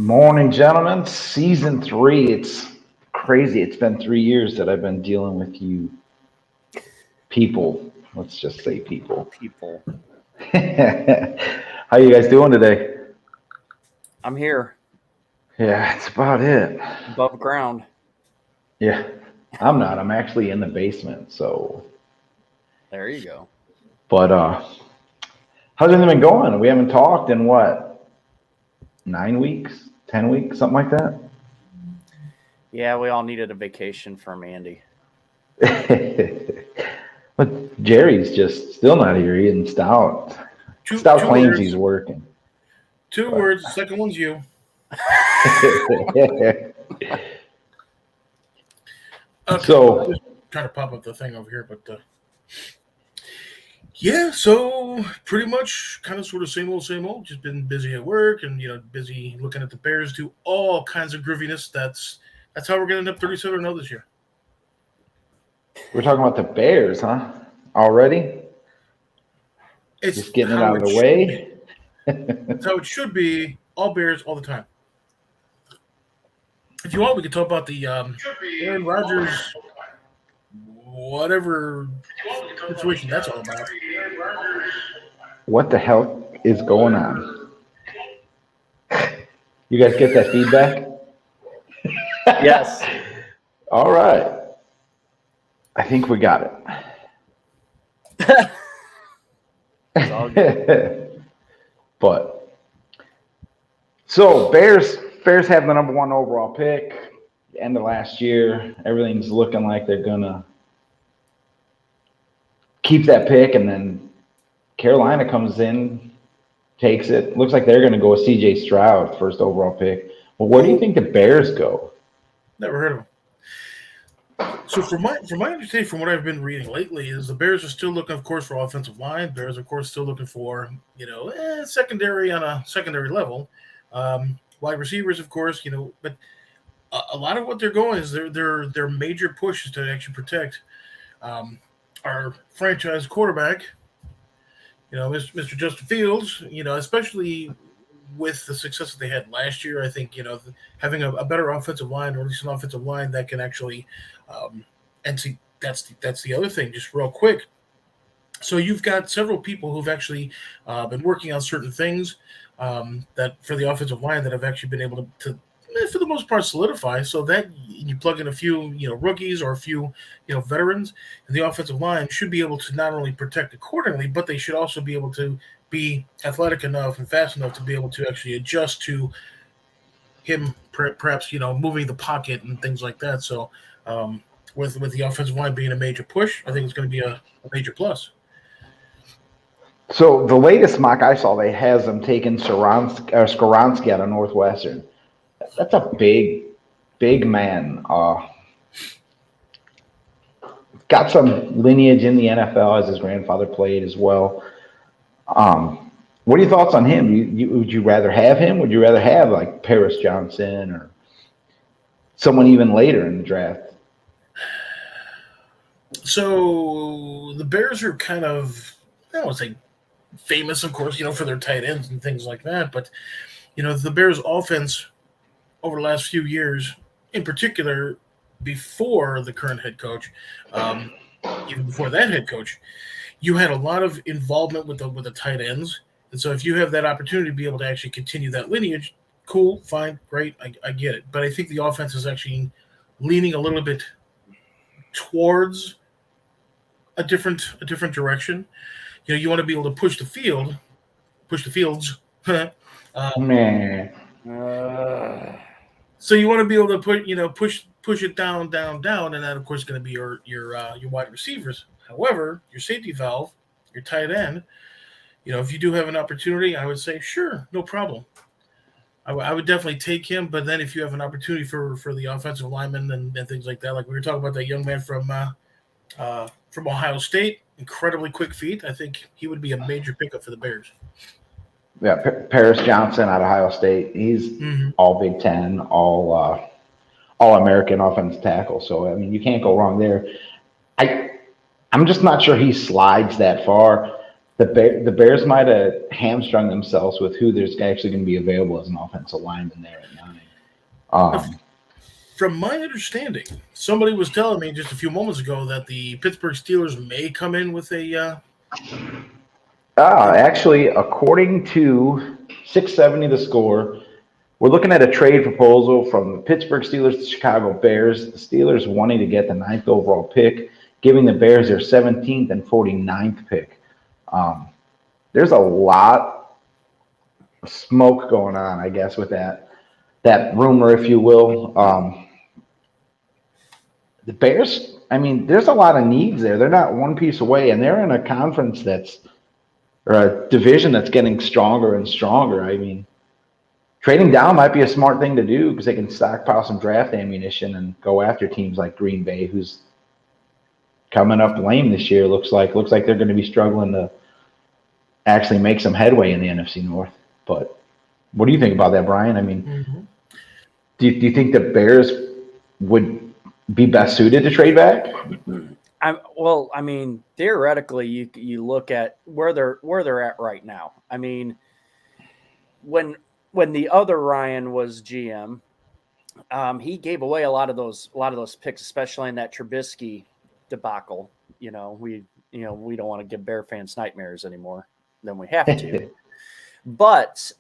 Morning, gentlemen. Season 3. It's crazy. It's been 3 years that I've been dealing with you people. Let's just say people. People. How you guys doing today? I'm here Yeah, that's about it. above ground. Yeah, I'm not. I'm actually in the basement. So, There you go. but how's everything been going? We haven't talked in what, 9 weeks, 10 weeks, something like that. Yeah, we all needed a vacation from Andy. But Jerry's just still not here. Eating stout. Two Stout claims words. he's working. Two words. The second one's you. Okay, So- I'm just trying to pop up the thing over here, but yeah. So pretty much, kind of, sort of, same old. Just been busy at work, and busy looking at the Bears do all kinds of grooviness. That's how we're gonna end up 37-0 this year. We're talking about the Bears, huh? Already? It's Just getting it how out of the should way? be. That's how it should be. All Bears, all the time. If you want, we could talk about the Aaron Rodgers, whatever situation that's all about. What the hell is going on? You guys get that feedback? Yes. All right. I think we got It's all good. it. But so Bears have the number 1 overall pick. End of last year, everything's looking like they're gonna keep that pick, and then Carolina comes in, takes it. Looks like they're gonna go with CJ Stroud, first overall pick. Well, where do you think the Bears go? Never heard of him. So from my understanding, from what I've been reading lately, is the Bears are still looking, of course, for offensive line. Bears, of course, still looking for secondary on a secondary level. Wide receivers, of course, but a lot of what they're going is their major push is to actually protect our franchise quarterback, Mr. Justin Fields, especially with the success that they had last year. I think, having a better offensive line, or at least an offensive line that can actually, and see, that's the other thing, just real quick. So you've got several people who've actually been working on certain things that for the offensive line that have actually been able to for the most part, solidify. So that you plug in a few, rookies or a few, veterans, and the offensive line should be able to not only protect accordingly, but they should also be able to be athletic enough and fast enough to be able to actually adjust to him, perhaps, moving the pocket and things like that. So with the offensive line being a major push, I think it's going to be a major plus. So the latest mock I saw, they has them taking Skoronski out of Northwestern. That's a big man. Got some lineage in the NFL, as his grandfather played as well. What are your thoughts on him? Would you rather have him? Would you rather have like Paris Johnson or someone even later in the draft? So the Bears are kind of, I don't want to say famous, of course, for their tight ends and things like that. But, the Bears offense over the last few years, in particular, before the current head coach, even before that head coach, you had a lot of involvement with the tight ends. And so if you have that opportunity to be able to actually continue that lineage, cool, fine, great, I get it. But I think the offense is actually leaning a little bit towards a different direction. You want to be able to push the fields. Man. So you want to be able to push it down, and that of course is going to be your wide receivers. However, your safety valve, your tight end, if you do have an opportunity, I would say sure, no problem. I would definitely take him. But then if you have an opportunity for the offensive linemen and things like that, like we were talking about that young man from Ohio State, incredibly quick feet, I think he would be a major pickup for the Bears. Yeah, Paris Johnson out of Ohio State. He's all Big Ten, all American offensive tackle. So I mean, you can't go wrong there. I'm just not sure he slides that far. the Bears might have hamstrung themselves with who there's actually going to be available as an offensive lineman there at 9. Um, From my understanding, somebody was telling me just a few moments ago that the Pittsburgh Steelers may come in with a. Actually, according to 670 The Score, we're looking at a trade proposal from the Pittsburgh Steelers to Chicago Bears. The Steelers wanting to get the 9th overall pick, giving the Bears their 17th and 49th pick. There's a lot of smoke going on, I guess, with that rumor, if you will. The Bears, I mean, there's a lot of needs there. They're not one piece away, and they're in a conference or a division that's getting stronger and stronger. I mean, trading down might be a smart thing to do because they can stockpile some draft ammunition and go after teams like Green Bay, who's coming up lame this year. Looks like they're going to be struggling to actually make some headway in the NFC North. But what do you think about that, Brian? I mean, do you think the Bears would be best suited to trade back? I mean, theoretically, you look at where they're at right now. I mean, when the other Ryan was GM, he gave away a lot of those picks, especially in that Trubisky debacle. We don't want to give Bear fans nightmares anymore than we have to. But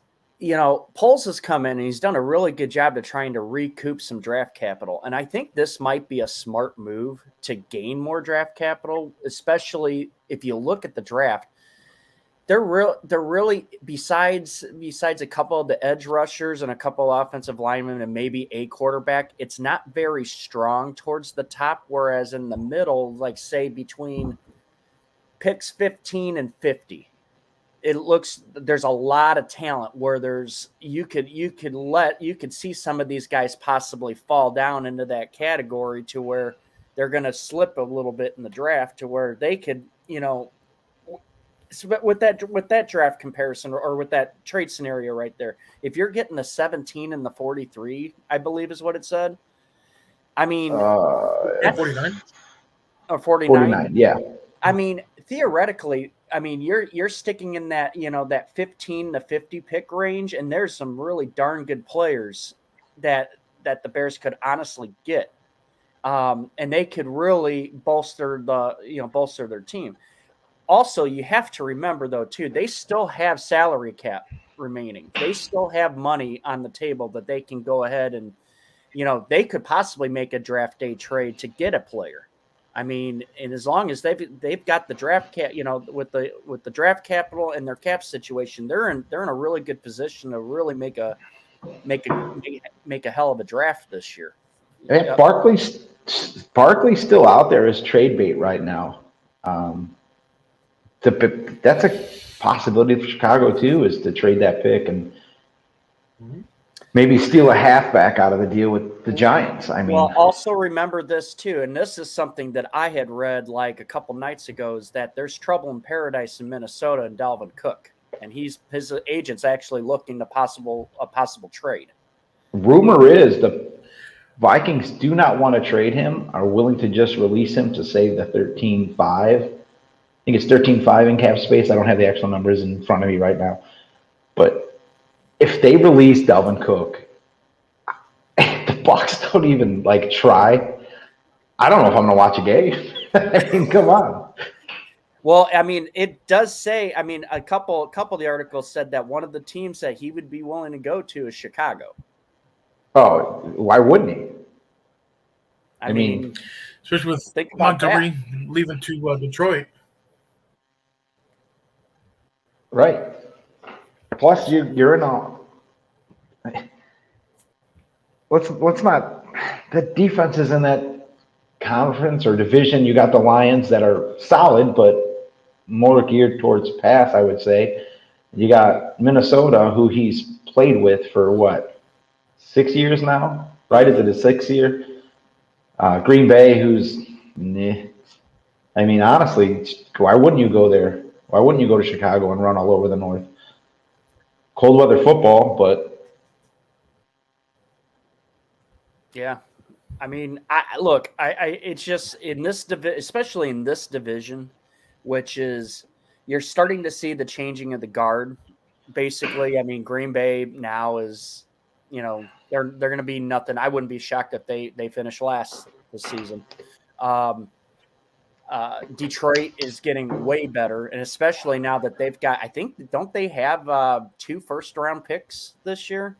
Poles has come in and he's done a really good job of trying to recoup some draft capital. And I think this might be a smart move to gain more draft capital, especially if you look at the draft. They're really besides a couple of the edge rushers and a couple of offensive linemen and maybe a quarterback, it's not very strong towards the top. Whereas in the middle, like say between picks 15 and 50, it looks there's a lot of talent where you could see some of these guys possibly fall down into that category to where they're going to slip a little bit in the draft to where they could, with that draft comparison or with that trade scenario right there, if you're getting the 17 and the 43, I believe is what it said. I mean, 49 or 49. Yeah. I mean, theoretically, you're sticking in that, that 15 to 50 pick range, and there's some really darn good players that the Bears could honestly get. And they could really bolster their team. Also, you have to remember though, too, they still have salary cap remaining. They still have money on the table that they can go ahead and, they could possibly make a draft day trade to get a player. I mean, and as long as they've got the draft cap, with the draft capital and their cap situation, they're in a really good position to really make a hell of a draft this year. Yeah, Barkley's still out there as trade bait right now. That's a possibility for Chicago too, is to trade that pick and maybe steal a halfback out of the deal with the Giants. I mean, well, also remember this too, and this is something that I had read like a couple nights ago, is that there's trouble in paradise in Minnesota and Dalvin Cook, and his agent's actually looking to a possible trade. Rumor is the Vikings do not want to trade him, are willing to just release him to save the 13.5. I think it's 13.5 in cap space. I don't have the actual numbers in front of me right now. But if they release Dalvin Cook, the Bucs don't even try. I don't know if I'm gonna watch a game. I mean, come on. Well, I mean, it does say. I mean, a couple of the articles said that one of the teams that he would be willing to go to is Chicago. Oh, why wouldn't he? I mean, especially with Montgomery leaving to Detroit. Right. Plus, you're in a. Let's not. The defenses in that conference or division, you got the Lions that are solid, but more geared towards pass, I would say. You got Minnesota, who he's played with for what, 6 years now? Right? Is it his 6th year? Green Bay, who's. I mean, honestly, why wouldn't you go there? Why wouldn't you go to Chicago and run all over the North? Cold weather football, but. Yeah. I mean, it's just in this especially in this division, which is, you're starting to see the changing of the guard. Basically, I mean, Green Bay now is, they're going to be nothing. I wouldn't be shocked if they finish last this season. Detroit is getting way better, and especially now that they've got, I think, don't they have 2 first-round picks this year?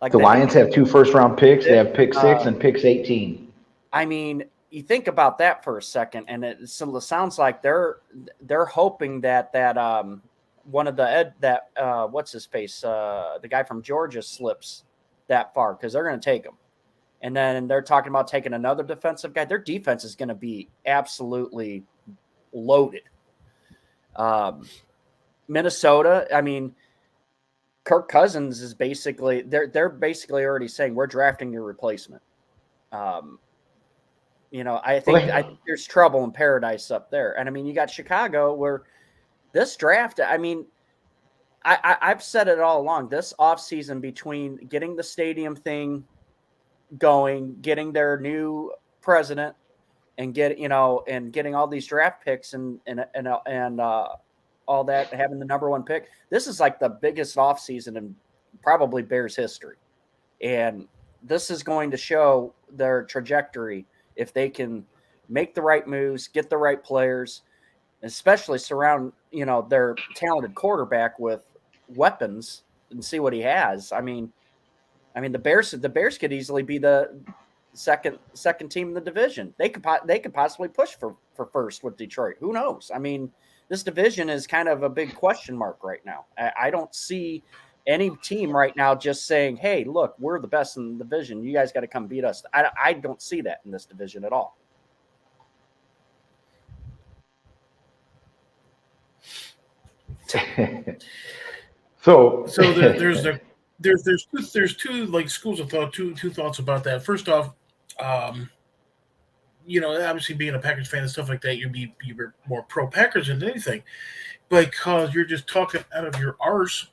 Like The Lions have 2 first-round picks. They have pick 6 and pick 18. I mean, you think about that for a second, and it sounds like they're hoping that one of the what's his face, the guy from Georgia slips that far because they're going to take him. And then they're talking about taking another defensive guy. Their defense is going to be absolutely loaded. Minnesota, I mean, Kirk Cousins is basically they're basically already saying we're drafting your replacement. I think there's trouble in paradise up there. And I mean, you got Chicago where this draft, I mean, I've said it all along. This offseason between getting the stadium thing going, getting their new president, and getting all these draft picks and all that, having the number 1 pick. This is like the biggest offseason in probably Bears history. And this is going to show their trajectory if they can make the right moves, get the right players, especially surround, their talented quarterback with weapons and see what he has. I mean, the Bears could easily be the second team in the division. They could possibly push for first with Detroit. Who knows? I mean, this division is kind of a big question mark right now. I don't see any team right now just saying, "Hey, look, we're the best in the division. You guys got to come beat us." I don't see that in this division at all. So there's two like schools of thought, two thoughts about that. First off, obviously being a Packers fan and stuff like that, you're more pro Packers than anything, because you're just talking out of your arse.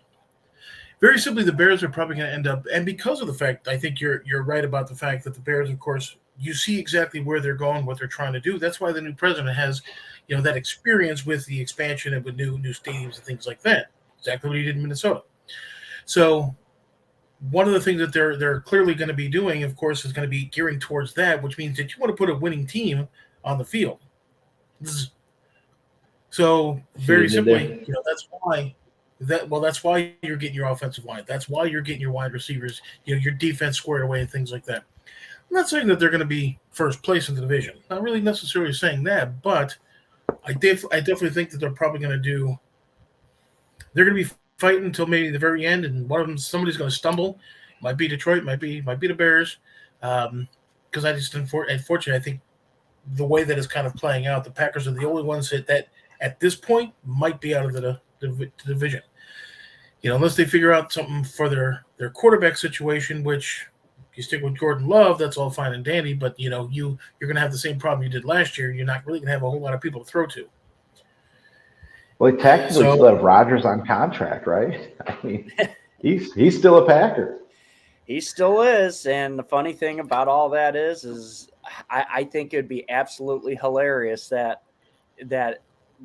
Very simply, the Bears are probably going to end up, and because of the fact, I think you're right about the fact that the Bears, of course, you see exactly where they're going, what they're trying to do. That's why the new president has, that experience with the expansion and with new stadiums and things like that. Exactly what he did in Minnesota. So one of the things that they're clearly going to be doing, of course, is going to be gearing towards that, which means that you want to put a winning team on the field. So very simply, that's why you're getting your offensive line. That's why you're getting your wide receivers, your defense squared away and things like that. I'm not saying that they're going to be first place in the division. Not really necessarily saying that, but I definitely think that they're probably going to they're going to be fighting until maybe the very end, and one of them, somebody's going to stumble. Might be Detroit, might be the Bears, because unfortunately, I think the way that it's kind of playing out, the Packers are the only ones that at this point might be out of the division. Unless they figure out something for their quarterback situation, which if you stick with Jordan Love, that's all fine and dandy, but you're going to have the same problem you did last year. You're not really going to have a whole lot of people to throw to. Well, he technically still have Rodgers on contract, right? I mean, he's still a Packer. He still is, and the funny thing about all that is I think it would be absolutely hilarious that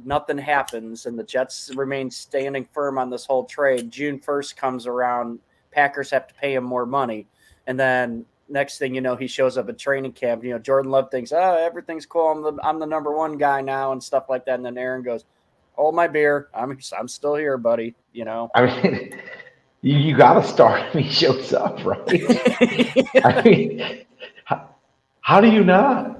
nothing happens and the Jets remain standing firm on this whole trade. June 1st comes around, Packers have to pay him more money, and then next thing you know, he shows up at training camp. Jordan Love thinks, "Oh, everything's cool. I'm the number 1 guy now," and stuff like that. And then Aaron goes, "Hold my beer. I'm still here, buddy." I mean, you got to start him. He shows up, right? I mean, how do you not?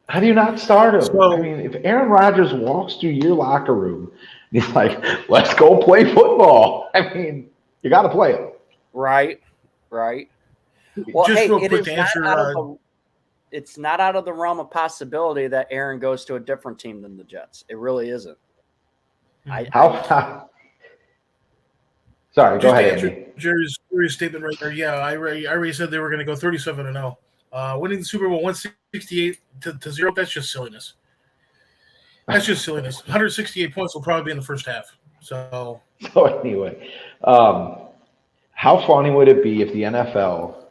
How do you not start him? So, I mean, if Aaron Rodgers walks through your locker room, he's like, "Let's go play football." I mean, you got to play him. Right. Well, just hey, real quick to answer. It's not out of the realm of possibility that Aaron goes to a different team than the Jets. It really isn't. Sorry, go ahead, Andy. Jerry's statement right there. Yeah, I already said they were going to go 37-0. Winning the Super Bowl 168-0. That's just silliness. 168 points will probably be in the first half. So anyway, how funny would it be if the NFL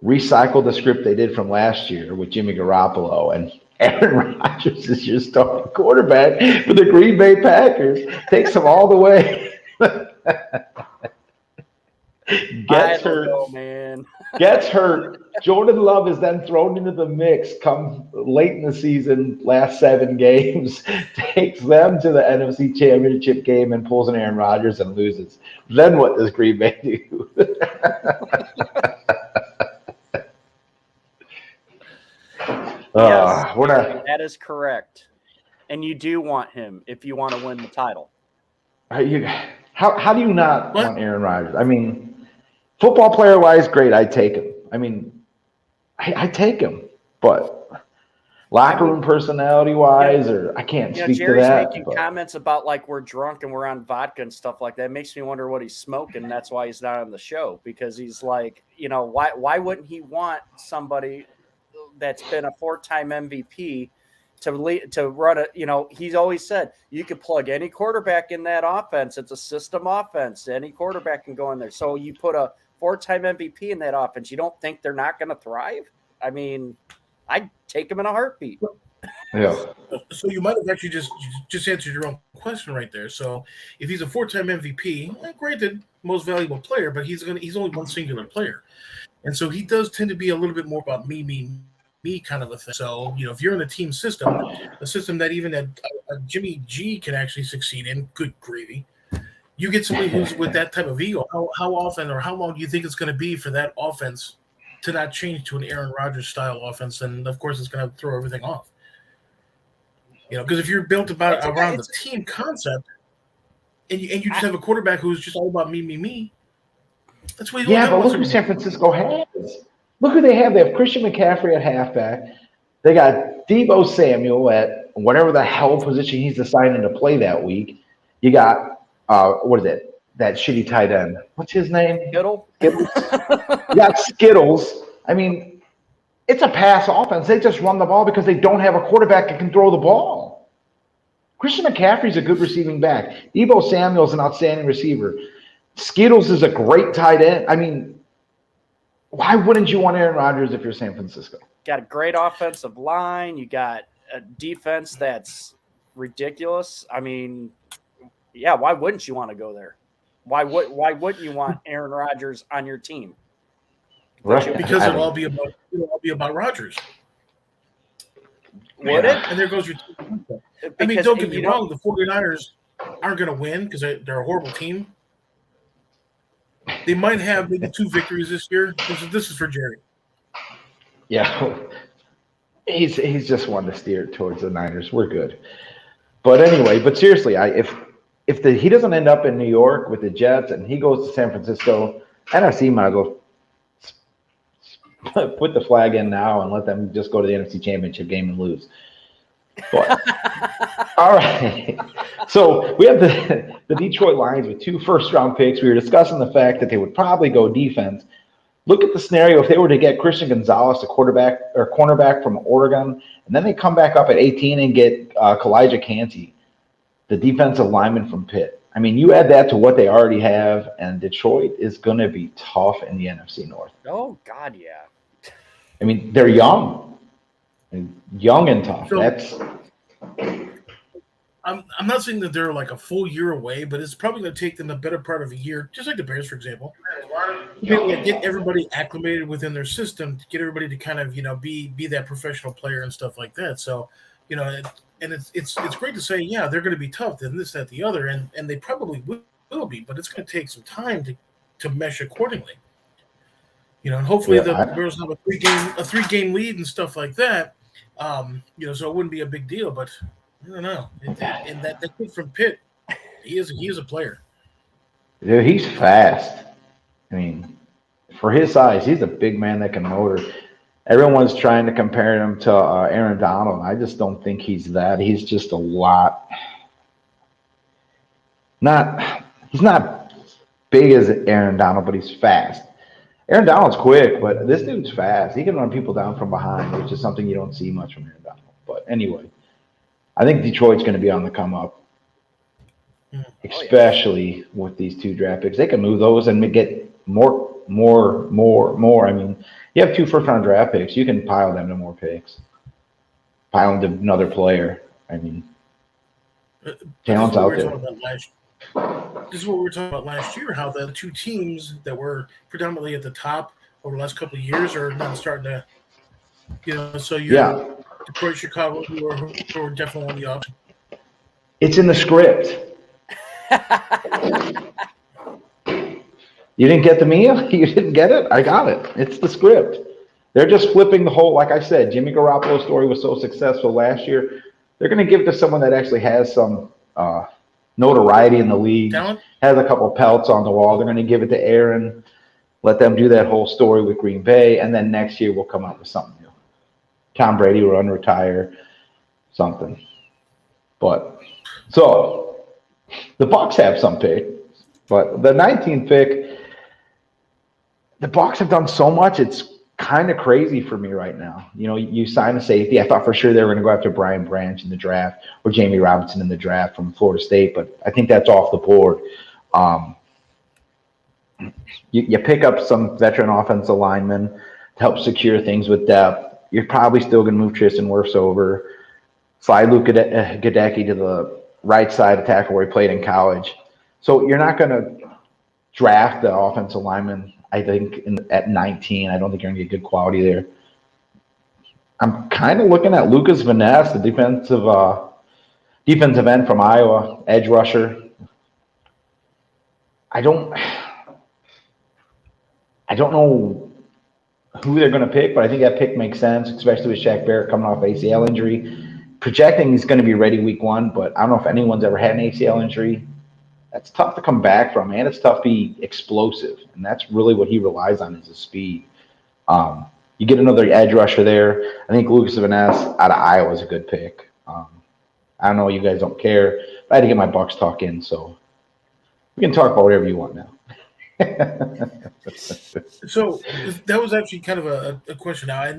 recycle the script they did from last year with Jimmy Garoppolo, and Aaron Rodgers is your starting quarterback for the Green Bay Packers. Takes them all the way. Gets hurt. Man. Gets hurt. Jordan Love is then thrown into the mix come late in the season, last 7 games, takes them to the NFC Championship game and pulls an Aaron Rodgers and loses. Then what does Green Bay do? Yes, we're not. that is correct. And you do want him if you want to win the title. How do you not want Aaron Rodgers? I mean, football player wise, great. I take him. I mean, I take him, but locker room personality wise, or I can't speak Jerry's to that. Making comments about like we're drunk and we're on vodka and stuff like that. It makes me wonder what he's smoking. That's why he's not on the show, because he's like, why wouldn't he want somebody that's been a 4-time MVP to run it? He's always said you could plug any quarterback in that offense. It's a system offense. Any quarterback can go in there. So you put a 4-time MVP in that offense. You don't think they're not going to thrive? I mean, I'd take them in a heartbeat. Yeah. So you might have actually just answered your own question right there. So if he's a 4-time MVP, granted, most valuable player, but he's only one singular player, and so he does tend to be a little bit more about me kind of a thing. So if you're in a team system, a system that even a Jimmy G can actually succeed in, good gravy. You get somebody who's with that type of ego. How often or how long do you think it's going to be for that offense to not change to an Aaron Rodgers style offense? And of course, it's going to throw everything off. Because if you're built around the team concept, and you just have a quarterback who's just all about me, that's what you but look who San Francisco has. Look who they have. They have Christian McCaffrey at halfback. They got Deebo Samuel at whatever the hell position he's deciding to play that week. You got what is it? That shitty tight end. What's his name? Skittles. You got Skittles. I mean, it's a pass offense. They just run the ball because they don't have a quarterback that can throw the ball. Christian McCaffrey's a good receiving back. Deebo Samuel's an outstanding receiver. Skittles is a great tight end. I mean, why wouldn't you want Aaron Rodgers if you're San Francisco? Got a great offensive line. You got a defense that's ridiculous. I mean, yeah, why wouldn't you want to go there? Why wouldn't you want Aaron Rodgers on your team? Right. Because it'll all be about Rodgers. Would it? And there goes your team. I mean, don't get me wrong, the 49ers aren't going to win because they're a horrible team. They might have maybe 2 victories this year. This is for Jerry. Yeah. He's just one to steer towards the Niners. We're good. But anyway, seriously, if he doesn't end up in New York with the Jets and he goes to San Francisco, NFC might as well put the flag in now and let them just go to the NFC Championship game and lose. But, all right. So we have the Detroit Lions with 2 first-round picks. We were discussing the fact that they would probably go defense. Look at the scenario if they were to get Christian Gonzalez, a cornerback from Oregon, and then they come back up at 18 and get Kalijah Kancey, the defensive lineman from Pitt. I mean, you add that to what they already have, and Detroit is going to be tough in the NFC North. Oh, God, yeah. I mean, they're young. Young and tough. So, I'm not saying that they're like a full year away, but it's probably going to take them the better part of a year, just like the Bears, for example. Get everybody acclimated within their system, to get everybody to kind of be that professional player and stuff like that. So, and it's great to say, yeah, they're going to be tough, then this, that, the other, and they probably will be, but it's going to take some time to mesh accordingly. And hopefully the Bears have a 3-game lead and stuff like that. So it wouldn't be a big deal, but I don't know. And that kid from Pitt, he is a player. Dude, he's fast. I mean, for his size, he's a big man that can motor. Everyone's trying to compare him to Aaron Donald. I just don't think he's that. He's just a lot. He's not big as Aaron Donald, but he's fast. Aaron Donald's quick, but this dude's fast. He can run people down from behind, which is something you don't see much from Aaron Donald. But anyway, I think Detroit's going to be on the come up, especially with these 2 draft picks. They can move those and get more. I mean, You have 2 first-round draft picks. You can pile them to more picks. Pile them to another player. I mean, talent's out there. This is what we were talking about last year, how the 2 teams that were predominantly at the top over the last couple of years are now starting to, so you have Detroit, Chicago, who are definitely on the up. It's in the script. You didn't get the meal? You didn't get it? I got it. It's the script. They're just flipping the whole, like I said, Jimmy Garoppolo's story was so successful last year. They're going to give it to someone that actually has some notoriety in the league, Talent? Has a couple pelts on the wall. They're going to give it to Aaron, let them do that whole story with Green Bay, and then next year we'll come up with something new. Tom Brady will unretire, something. But, so, the Bucs have some pick, but the 19th pick, the Bucs have done so much, it's kind of crazy for me right now. You sign a safety. I thought for sure they were going to go after Brian Branch in the draft or Jamie Robinson in the draft from Florida State, but I think that's off the board. You pick up some veteran offensive linemen to help secure things with depth. You're probably still going to move Tristan Wirfs over, slide Luke Gadecki to the right side of tackle where he played in college. So you're not going to draft the offensive lineman, I think, at 19. I don't think you're going to get good quality there. I'm kind of looking at Lucas Van Ness, the defensive end from Iowa, edge rusher. I don't know who they're going to pick, but I think that pick makes sense, especially with Shaq Barrett coming off ACL injury. Projecting he's going to be ready week 1, but I don't know if anyone's ever had an ACL injury. That's tough to come back from, and it's tough to be explosive, and that's really what he relies on is his speed. You get another edge rusher there. I think Lucas Van Ness out of Iowa is a good pick. I don't know, you guys don't care. I had to get my Bucs talk in, so we can talk about whatever you want now. So that was actually kind of a question. Now,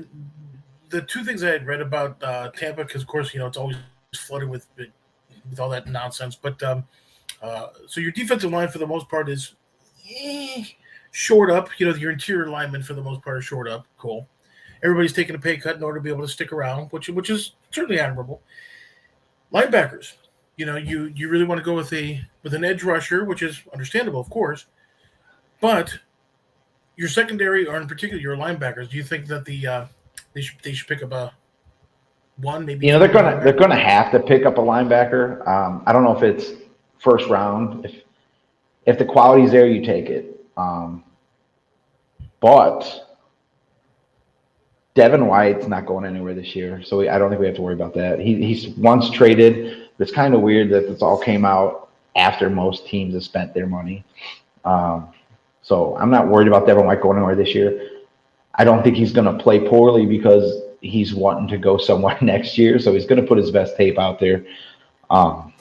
the 2 things I had read about Tampa, because of course it's always flooded with all that nonsense. But so your defensive line for the most part is short up. Your interior linemen for the most part are short up. Cool. Everybody's taking a pay cut in order to be able to stick around, which is certainly admirable. Linebackers, you really want to go with an edge rusher, which is understandable, of course. But your secondary, or in particular your linebackers, do you think that they should pick up a one, maybe? They're gonna have to pick up a linebacker. I don't know if it's first round. If the quality's there, you take it. But Devin White's not going anywhere this year, so I don't think we have to worry about that. He's once traded. It's kind of weird that this all came out after most teams have spent their money. So I'm not worried about Devin White going anywhere this year. I don't think he's going to play poorly because he's wanting to go somewhere next year, so he's going to put his best tape out there. I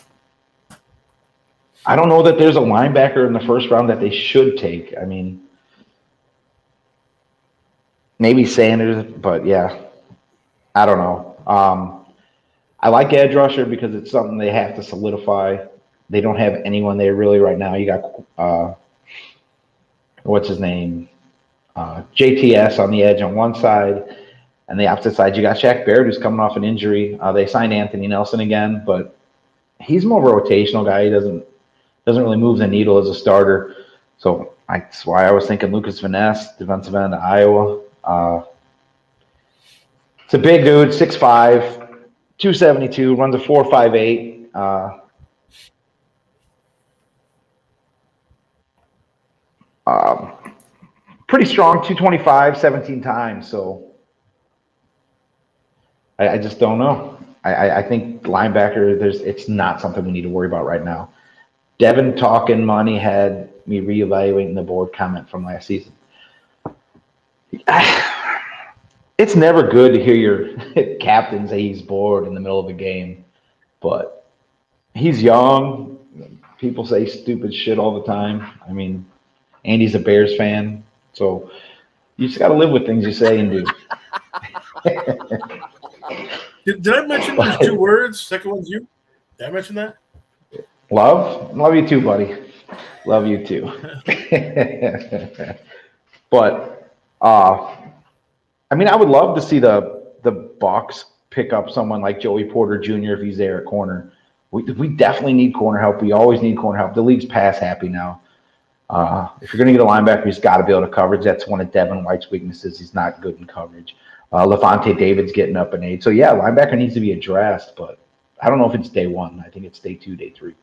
don't know that there's a linebacker in the first round that they should take. I mean, maybe Sanders, but yeah, I don't know. I like edge rusher because it's something they have to solidify. They don't have anyone there really right now. You got what's his name? JTS on the edge on one side, and the opposite side you got Shaq Barrett, who's coming off an injury. They signed Anthony Nelson again, but he's more of a rotational guy. He doesn't really move the needle as a starter. So that's why I was thinking Lucas Van Ness, defensive end of Iowa. It's a big dude, 6'5", 272, runs a 4.58. Pretty strong, 225, 17 times. So I just don't know. I think linebacker, it's not something we need to worry about right now. Devin talking money had me reevaluating the board comment from last season. It's never good to hear your captain say he's bored in the middle of a game, but he's young. People say stupid shit all the time. I mean, Andy's a Bears fan, so you just got to live with things you say and do. Did I mention there's 2 words? Second one's you. Did I mention that? Love you too, buddy. Love you too. But I mean, I would love to see the Bucs pick up someone like Joey Porter Jr. if he's there at corner. We definitely need corner help. We always need corner help. The league's pass happy now. If you're going to get a linebacker, he's got to be able to coverage. That's one of Devin White's weaknesses. He's not good in coverage. Levante David's getting up in age. So, yeah, linebacker needs to be addressed, but I don't know if it's day one. I think it's day 2, day 3.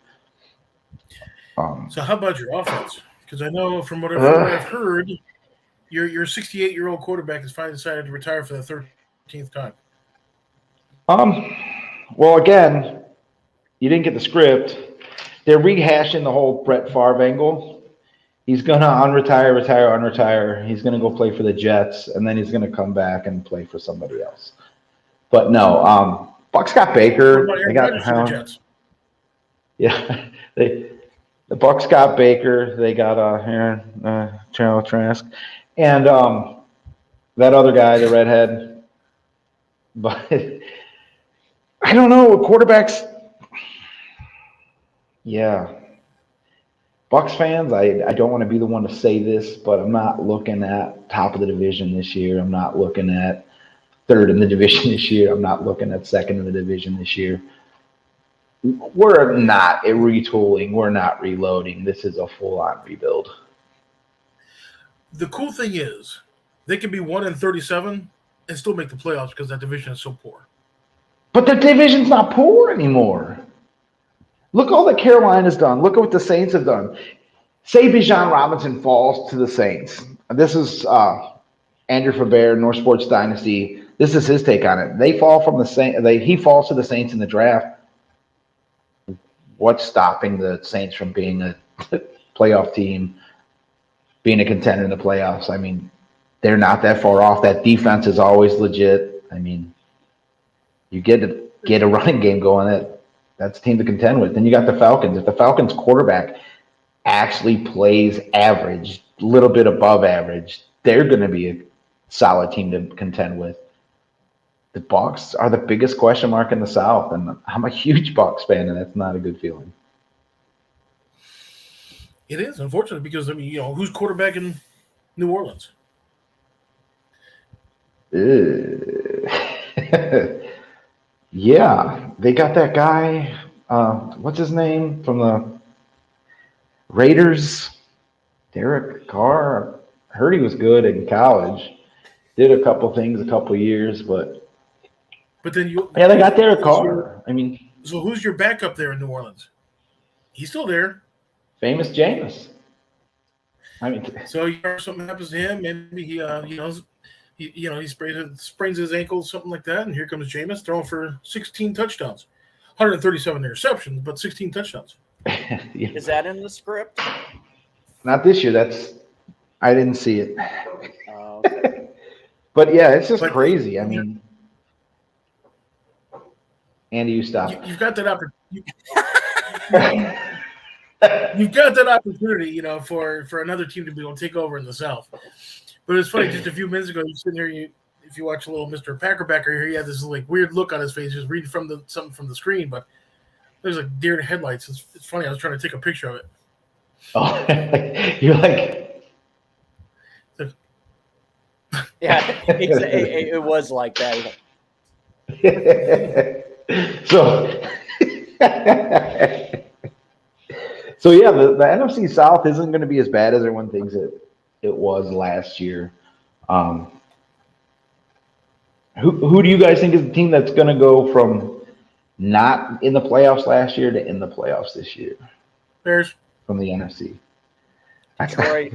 So how about your offense? Because I know from what I've heard, your 68-year-old quarterback has finally decided to retire for the 13th time. Well, again, you didn't get the script. They're rehashing the whole Brett Favre angle. He's going to unretire. He's going to go play for the Jets, and then he's going to come back and play for somebody else. But no, Bucs got Baker. They got the Jets. Yeah, the Bucs got Baker. They got Charles Trask, and that other guy, the redhead. But I don't know, quarterbacks. Yeah. Bucs fans, I don't want to be the one to say this, but I'm not looking at top of the division this year. I'm not looking at third in the division this year. I'm not looking at second in the division this year. We're not retooling. We're not reloading. This is a full-on rebuild. The cool thing is they can be 1-37 and still make the playoffs because that division is so poor. But the division's not poor anymore. Look all that Carolina's done. Look at what the Saints have done. Say Bijan Robinson falls to the Saints. This is Andrew Faber, North Sports Dynasty. This is his take on it. They fall from the Saints. He falls to the Saints in the draft. What's stopping the Saints from being a playoff team, being a contender in the playoffs? I mean, they're not that far off. That defense is always legit. I mean, you get a running game going. That's a team to contend with. Then you got the Falcons. If the Falcons quarterback actually plays average, a little bit above average, they're going to be a solid team to contend with. The Bucs are the biggest question mark in the South, and I'm a huge Bucs fan, and that's not a good feeling. It is, unfortunately, because, I mean, who's quarterback in New Orleans? Yeah, they got that guy, what's his name, from the Raiders, Derek Carr. I heard he was good in college. Did a couple things, a couple years, but then they got Derek Carr. So who's your backup there in New Orleans? He's still there. Famous Jameis. So something happens to him, maybe he sprains his ankle, something like that, and here comes Jameis throwing for 16 touchdowns, 137 interceptions, but 16 touchdowns. Yeah. Is that in the script? Not this year. I didn't see it. Oh, okay. But yeah, it's just crazy. I mean, Andy, you stop. You've got that opportunity. You've got that opportunity, for another team to be able to take over in the South. But it's funny, just a few minutes ago, you're sitting here, if you watch a little Mr. Packerbacker here, he had this weird look on his face, just reading something from the screen, but there's deer in the headlights. It's funny, I was trying to take a picture of it. Oh, you're like... Yeah, it was like that. So yeah, the NFC South isn't going to be as bad as everyone thinks it was last year. Who do you guys think is the team that's going to go from not in the playoffs last year to in the playoffs this year? Bears. From the NFC. Detroit.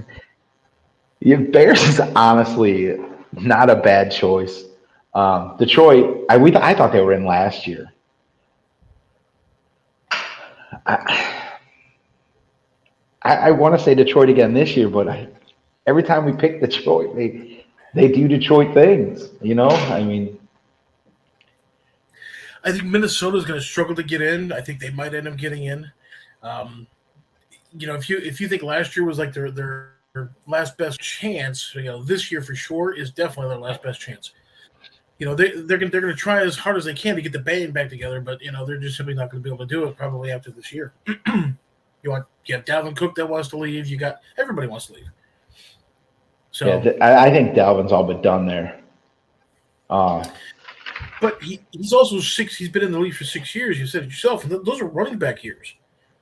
Yeah, Bears is honestly not a bad choice. Detroit, I thought they were in last year. I want to say Detroit again this year, but every time we pick Detroit, they do Detroit things, I think Minnesota's going to struggle to get in. I think they might end up getting in. If you think last year was like their last best chance, this year for sure is definitely their last best chance. They're going to try as hard as they can to get the band back together, but they're just simply not going to be able to do it probably after this year. You have Dalvin Cook that wants to leave. Everybody wants to leave. So yeah, I think Dalvin's all but done there. Uh, But he's also six. He's been in the league for 6 years. You said it yourself, and those are running back years.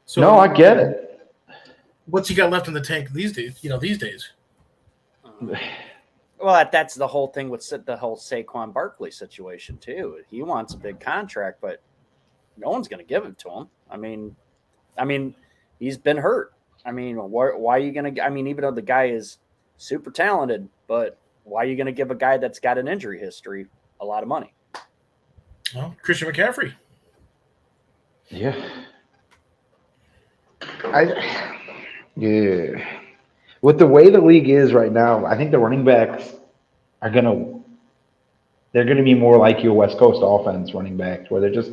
So no, I get it. what's he got left in the tank these days? These days. Well, that's the whole thing with the whole Saquon Barkley situation too. He wants a big contract, but no one's going to give it to him. I mean, he's been hurt. I mean, why are you going to? I mean, even though the guy is super talented, but why are you going to give a guy that's got an injury history a lot of money? Well, Christian McCaffrey. Yeah. Yeah. With the way the league is right now, I think the running backs are they're gonna be more like your West Coast offense running backs, where they're just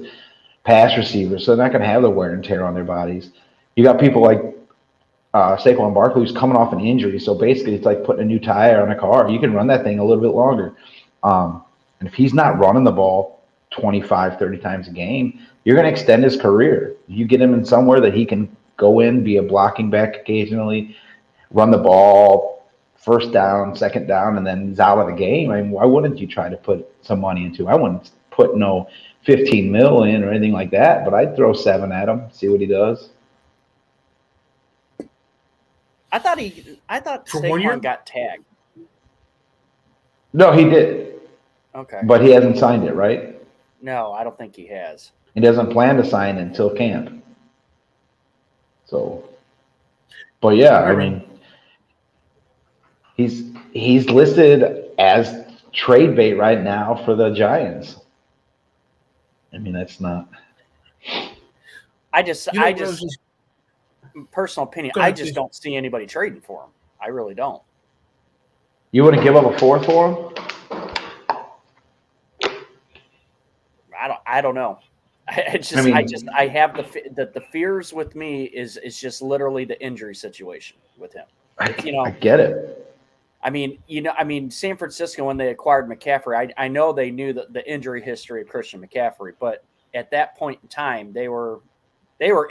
pass receivers, so they're not gonna have the wear and tear on their bodies. You got people like Saquon Barkley, who's coming off an injury, so basically it's like putting a new tire on a car. You can run that thing a little bit longer. And if he's not running the ball 25, 30 times a game, you're going to extend his career. You get him in somewhere that he can go in, be a blocking back occasionally, run the ball, first down, second down, and then he's out of the game. I mean, why wouldn't you try to put some money into? I wouldn't put no 15 mil in or anything like that, but I'd throw 7 at him, see what he does. I thought For 1 year? Saquon got tagged. No, he did, Okay. but he hasn't signed it, right? No, I don't think he has. He doesn't plan to sign until camp. So, but yeah, I mean, he's listed as trade bait right now for the Giants. I mean, that's not. I just personal opinion. Go ahead, I just please. don't see anybody trading for him. I really don't. You wouldn't give up a 4th for him? I don't know. I have the fears with me is just literally the injury situation with him. I get it. I mean, San Francisco, when they acquired McCaffrey, I know they knew the injury history of Christian McCaffrey, but at that point in time, they were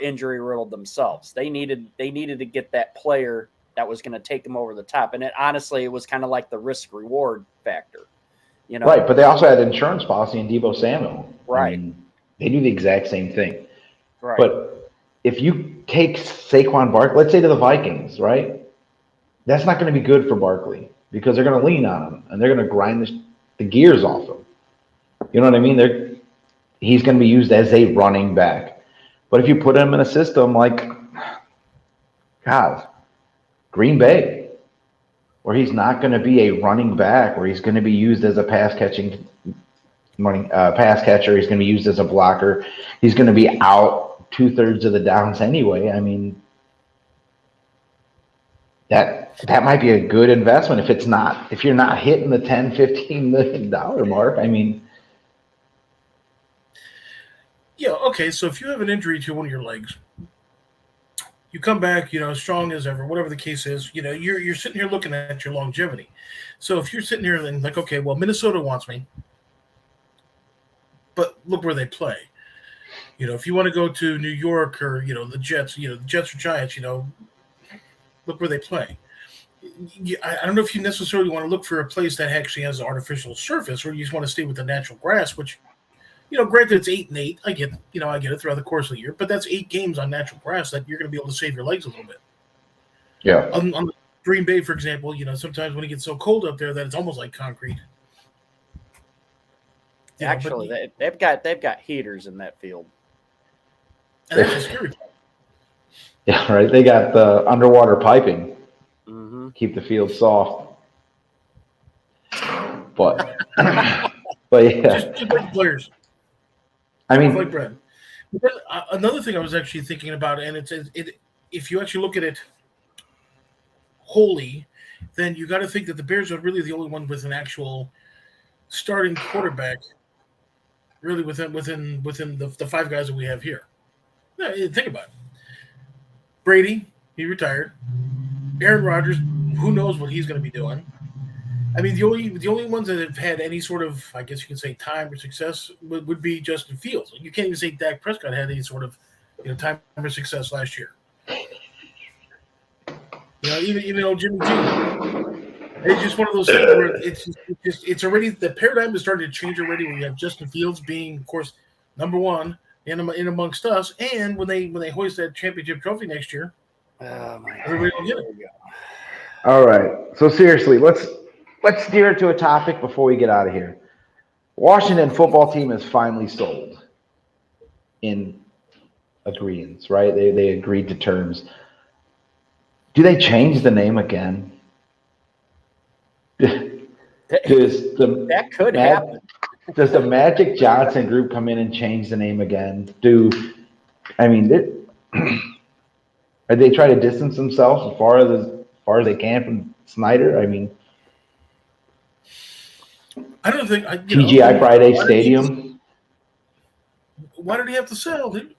injury riddled themselves. They needed to get that player that was going to take them over the top, and it was kind of like the risk reward factor. Right, but they also had insurance policy in Deebo Samuel. Right. I mean, they do the exact same thing. Right. But if you take Saquon Barkley, let's say to the Vikings, right? That's not going to be good for Barkley because they're going to lean on him and they're going to grind the gears off him. You know what I mean? He's going to be used as a running back. But if you put him in a system like, God, Green Bay, where he's not going to be a running back, where he's going to be used as a pass catcher, he's going to be used as a blocker, he's going to be out 2/3 of the downs anyway. I mean, that might be a good investment if you're not hitting the $10-15 million mark. I mean, Yeah, okay, so if you have an injury to one of your legs, you come back, as strong as ever, whatever the case is, you're sitting here looking at your longevity. So if you're sitting here and like, okay, well, Minnesota wants me, but look where they play. If you want to go to New York or, the Jets, the Jets or Giants, look where they play. I don't know if you necessarily want to look for a place that actually has an artificial surface, or you just want to stay with the natural grass, which, granted it's 8-8. I get it throughout the course of the year, but that's 8 games on natural grass that you're going to be able to save your legs a little bit. yeah. On Green Bay, for example, sometimes when it gets so cold up there that it's almost like concrete. Actually, they've got heaters in that field. And that's a scary part. Yeah, right. They got the underwater piping. Mm-hmm. Keep the field soft. But yeah. Just like players. I mean, like bread. But then, another thing I was actually thinking about, and if you actually look at it wholly, then you got to think that the Bears are really the only one with an actual starting quarterback, really within the 5 guys that we have here. Yeah, think about it. Brady, he retired. Aaron Rodgers, who knows what he's going to be doing. I mean, the only ones that have had any sort of, I guess you could say, time or success would be Justin Fields. You can't even say Dak Prescott had any sort of time or success last year. Even old Jimmy G. It's just one of those things where it's already the paradigm is starting to change already. When you have Justin Fields being, of course, number one in amongst us, and when they hoist that championship trophy next year, Oh my everybody God. will get There it. we go. All right. So seriously, let's steer it to a topic before we get out of here. Washington football team is finally sold in agreements, right? They agreed to terms. Do they change the name again? Does the That could happen. Does the Magic Johnson group come in and change the name again? I mean, are they trying to distance themselves as far as they can from Snyder? I mean, I don't think TGI Friday Stadium. Why did he have to sell? He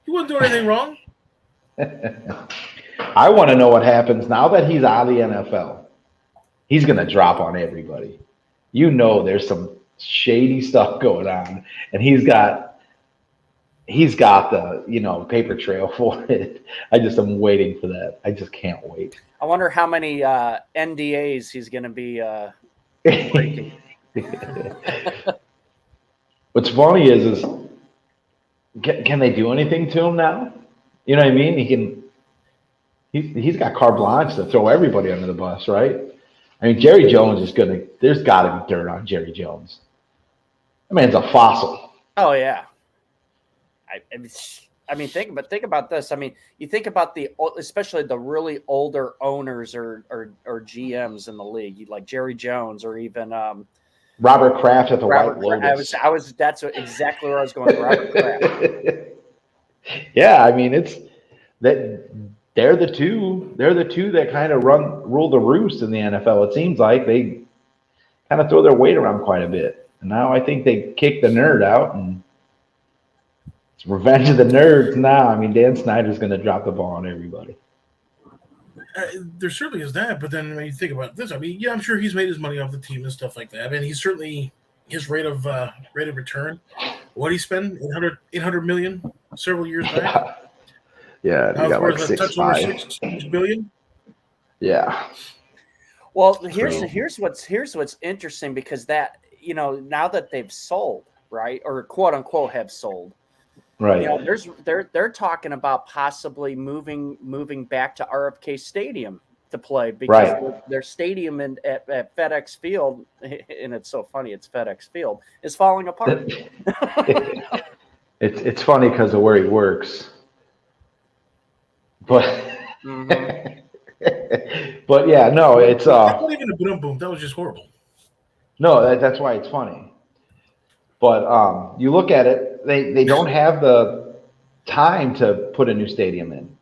wasn't doing anything wrong. I want to know what happens now that he's out of the NFL. He's going to drop on everybody. There's some shady stuff going on, and he's got the paper trail for it. I just am waiting for that. I just can't wait. I wonder how many NDAs he's going to be breaking. What's funny is can they do anything to him now? You know what I mean? He's got carte blanche to throw everybody under the bus, right? I mean, Jerry Jones there's got to be dirt on Jerry Jones. That man's a fossil. Oh yeah. I mean, think about this. I mean, you think about especially the really older owners or GMs in the league, like Jerry Jones or even Robert Kraft at the White Lotus. That's exactly where I was going. Robert Kraft. Yeah, I mean they're the two that kind of rule the roost in the NFL. It seems like they kind of throw their weight around quite a bit. And now I think they kick the nerd out, and it's revenge of the nerds now. I mean, Dan Snyder's going to drop the ball on everybody. There certainly is that, but then when you think about this, I mean, yeah, I'm sure he's made his money off the team and stuff like that. I mean, he's certainly his rate of return. What he spend 800 million several years back. Yeah, Now, he got like $6 billion. Yeah. Well, here's what's interesting, because that now that they've sold, right, or quote unquote have sold. Right. They're talking about possibly moving back to RFK Stadium to play, because their stadium at FedEx Field, and it's so funny, it's FedEx Field, is falling apart. It's funny because of where he works, but but yeah, no, it's that wasn't even a boom boom. That was just horrible. No, that's why it's funny. But you look at it, they don't have the time to put a new stadium in.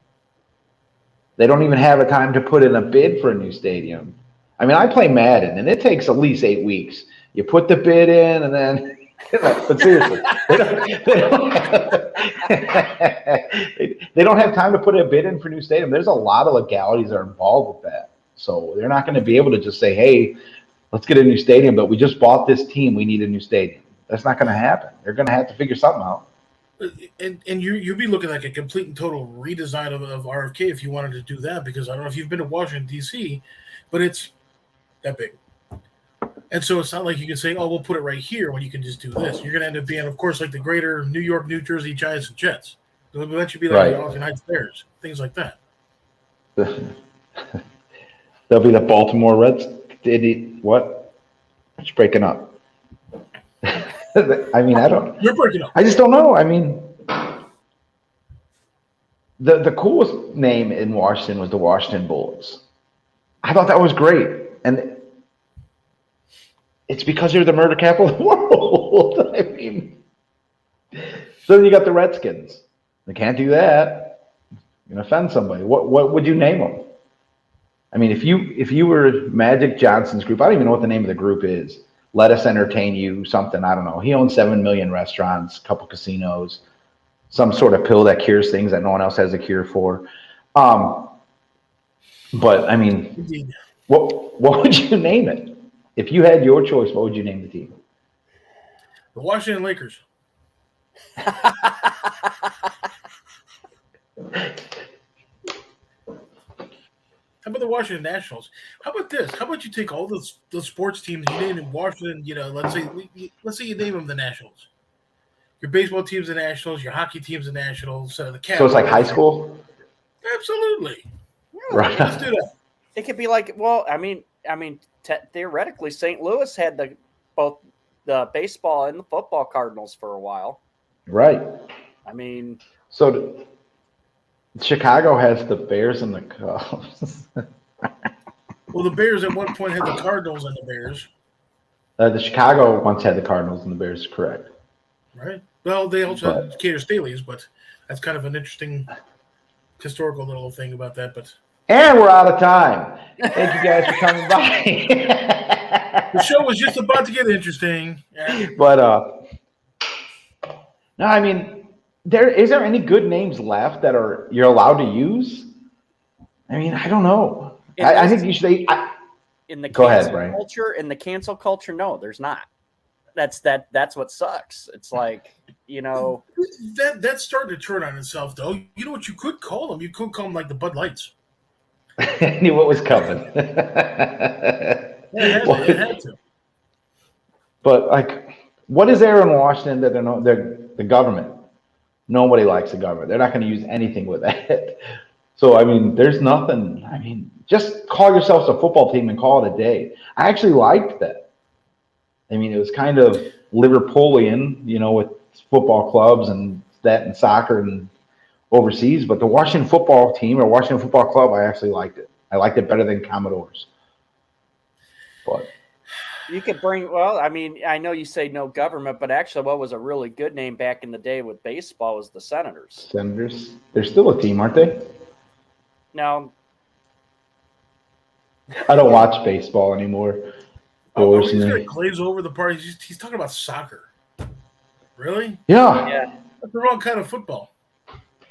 They don't even have a time to put in a bid for a new stadium. I mean, I play Madden, and it takes at least 8 weeks. You put the bid in, and then, but seriously, they don't have time to put a bid in for a new stadium. There's a lot of legalities that are involved with that. So they're not going to be able to just say, hey, let's get a new stadium, but we just bought this team. We need a new stadium. That's not going to happen. They're going to have to figure something out. And you'd be looking like a complete and total redesign of RFK if you wanted to do that, because I don't know if you've been to Washington, D.C., but it's that big. And so it's not like you can say, oh, we'll put it right here when you can just do this. You're going to end up being, of course, like the greater New York, New Jersey Giants and Jets. It'll eventually be like the Arlington Heights Bears, things like that. They'll be the Baltimore Reds. What? It's breaking up. I mean, You're breaking up. I just don't know. I mean, the coolest name in Washington was the Washington Bullets. I thought that was great. And it's because they're the murder capital of the world. I mean, so then you got the Redskins. They can't do that. You're gonna offend somebody. What would you name them? I mean, if you were Magic Johnson's group, I don't even know what the name of the group is. Let us entertain you, something, I don't know. He owns 7 million restaurants, a couple casinos, some sort of pill that cures things that no one else has a cure for. But I mean, Indeed. what would you name it? If you had your choice, what would you name the team? The Washington Lakers. How about the Washington Nationals. How about this? How about you take all the sports teams you name in Washington? Let's say you name them the Nationals. Your baseball team's the Nationals. Your hockey team's the Nationals. The Capitals. So it's like high school? Absolutely. Right. Let's do that. It could be like, well, I mean, theoretically, St. Louis had both the baseball and the football Cardinals for a while. Right. I mean, so Chicago has the Bears and the Cubs. Well, the Bears at one point had the Cardinals and the Bears. The Chicago once had the Cardinals and the Bears, correct? Right. Well, they also had Cater Staley's, but that's kind of an interesting historical little thing about that. But and we're out of time. Thank you guys for coming by. the show was just about to get interesting. Yeah. But no, I mean, is there any good names left that you're allowed to use? I mean, I don't know. I think you should. Go ahead, Brian. In the cancel culture, no, there's not. That's what sucks. It's like, that's starting to turn on itself, though. You know what you could call them? You could call them like the Bud Lights. I knew what was coming. It had to. But like, what is there in Washington that they're the government? Nobody likes the government. They're not going to use anything with that. So I mean, there's nothing. I mean, just call yourselves a football team and call it a day. I actually liked that. I mean, it was kind of Liverpoolian, with football clubs and that and soccer and overseas. But the Washington football team or Washington football club, I actually liked it. I liked it better than Commodores. But you could I mean, I know you say no government, but actually what was a really good name back in the day with baseball was the Senators. Senators, they're still a team, aren't they? No. I don't watch baseball anymore. He's going to glaze over the part. He's talking about soccer. Really? Yeah. That's the wrong kind of football.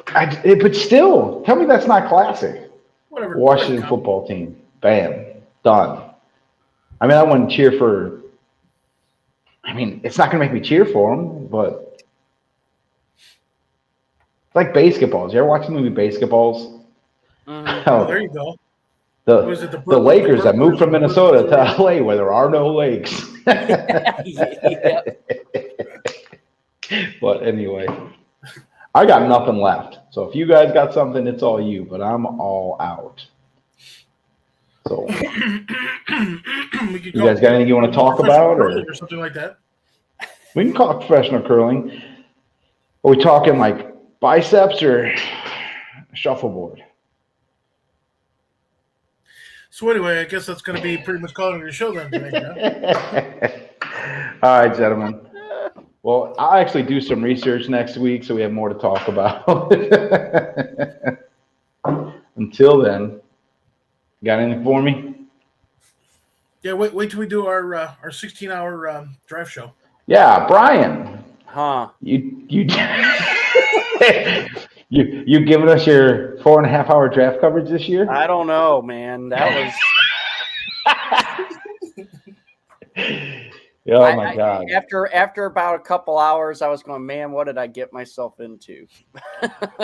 But still, tell me that's not classic. Whatever. Washington football team. Bam. Done. I mean, I wouldn't cheer for – I mean, it's not going to make me cheer for them, but it's like basketballs. You ever watch the movie Basketballs? Mm-hmm. Oh, there you go. The Lakers that moved from Minnesota to LA where there are no lakes. Yeah. But anyway, I got nothing left. So if you guys got something, it's all you, but I'm all out. So you guys got anything you want to talk about or something like that? We can call it professional curling. Are we talking like biceps or shuffleboard? So anyway, I guess that's going to be pretty much calling it a show then tonight. All right, gentlemen. Well, I'll actually do some research next week, so we have more to talk about. Until then, got anything for me? Yeah, wait till we do our 16-hour draft show. Yeah, Brian. Huh? You you giving us your 4.5-hour draft coverage this year? I don't know, man. That was. Oh my God! After about a couple hours, I was going, man, what did I get myself into?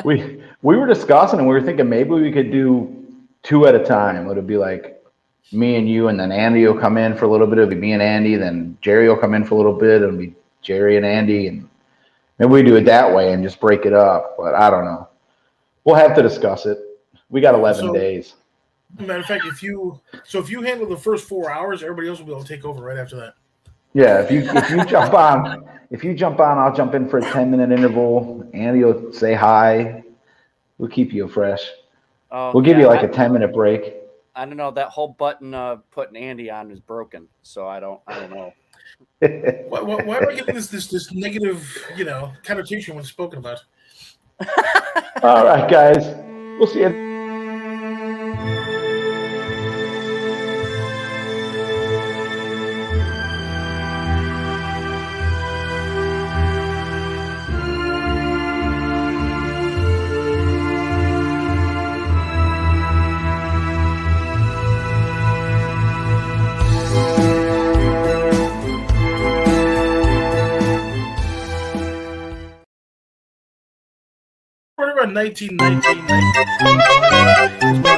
we were discussing and we were thinking maybe we could do 2 at a time. Would it be like me and you, and then Andy will come in for a little bit? It'll be me and Andy, then Jerry will come in for a little bit. It'll be Jerry and Andy, and maybe we do it that way and just break it up. But I don't know. We'll have to discuss it. We got 11 days. Matter of fact, if you handle the first 4 hours, everybody else will be able to take over right after that. Yeah, if you jump on, I'll jump in for a 10-minute interval. Andy will say hi. We'll keep you fresh. We'll give you like a 10-minute break. I don't know. That whole button putting Andy on is broken, so I don't know. Why am I getting this negative, connotation when spoken about? All right, guys. We'll see you. What about 1919?